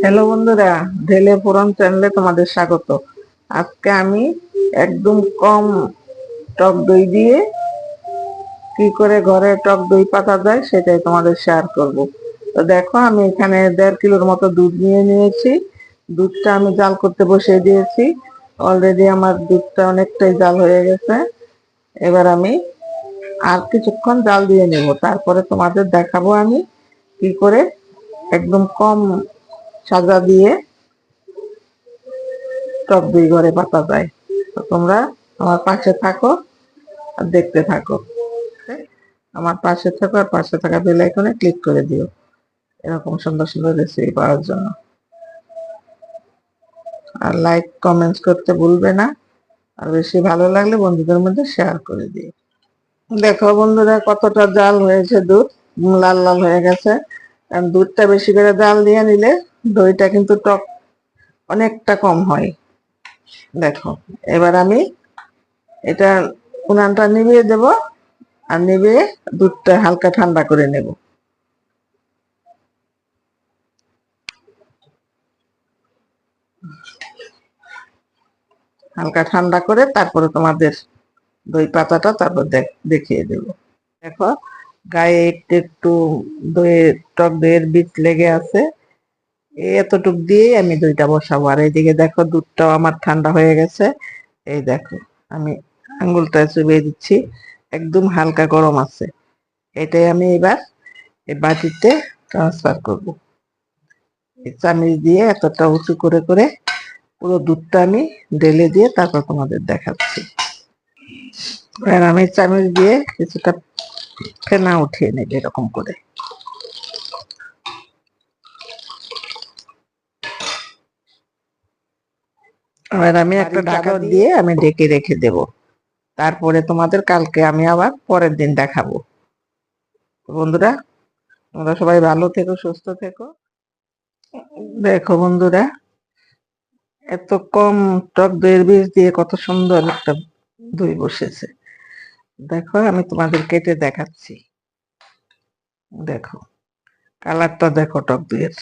Hello বন্ধুরা, ঢেলে ফোড়ন চ্যানেলে তোমাদের স্বাগত। আজকে আমি একদম কম টক দই দিয়ে কি করে ঘরে টক দই পাতা যায় সেটাই তোমাদের শেয়ার করব। তো দেখো, আমি এখানে 1.5 কিলোর মতো দুধ নিয়ে নিয়েছি। দুধটা আমি জাল করতে বসিয়ে দিয়েছি। অলরেডি আমার দুধটা অনেকটাই জাল হয়ে গেছে। এবার আমি আর কিছুক্ষণ জাল দিয়ে নেব, তারপরে তোমাদের দেখাবো আমি কি করে একদম কম সাজা দিয়ে টক দই ঘরে পাতা যায়। তো তোমরা আমার পাশে থাকো আর দেখতে থাকো। আমার পাশে থাকো আর পাশে থাকা বেল আইকনে ক্লিক করে দিও এরকম সুন্দর সুন্দর রেসিপি পাওয়ার জন্য। আর লাইক কমেন্টস করতে ভুলবে না। আর বেশি ভালো লাগলে বন্ধুদের মধ্যে শেয়ার করে দিও। দেখো বন্ধুরা, কতটা জাল হয়েছে দুধ, লাল লাল হয়ে গেছে। কারণ দুধটা বেশি করে জাল দিয়ে নিলে দইটা কিন্তু টক অনেকটা কম হয়। দেখো, এবার আমি এটা উনানটা নিভিয়ে দেব, আর নিভিয়ে দুধটা হালকা ঠান্ডা করে নেব। হালকা ঠান্ডা করে তারপরে তোমাদের দই পাতাটা তারপর দেখিয়ে দেব। দেখো, গায়ে একটু একটু দইয়ের টক দইয়ের বীজ লেগে আছে। এতটুক দিয়েই আমি দইটা বসাবো। আর এইদিকে দেখো, দুধটাও আমার ঠান্ডা হয়ে গেছে। এই দেখো, আমি আঙ্গুলটা চুবিয়ে দিচ্ছি, একদম হালকা গরম আছে। এটাই আমি এবার এই বাটিতে ট্রান্সফার করব। এই চামচ দিয়ে এতটা উঁচু করে করে পুরো দুধটা আমি ঢেলে দিয়ে তারপর তোমাদের দেখাচ্ছি। আর আমি চামচ দিয়ে কিছুটা ফেনা উঠিয়ে নেব এরকম করে। আর আমি একটা ঢাকা দিয়ে আমি ঢেকে রেখে দেব। তারপরে তোমাদের কালকে আমি আবার পরের দিন দেখাবো। বন্ধুরা, তোমরা সবাই ভালো থেকো, সুস্থ থেকো। দেখো বন্ধুরা, এত কম টক দইয়ের বীজ দিয়ে কত সুন্দর একটা দই বসেছে। দেখো, আমি তোমাদের কেটে দেখাচ্ছি। দেখো, কালারটা দেখো টক দইয়ের।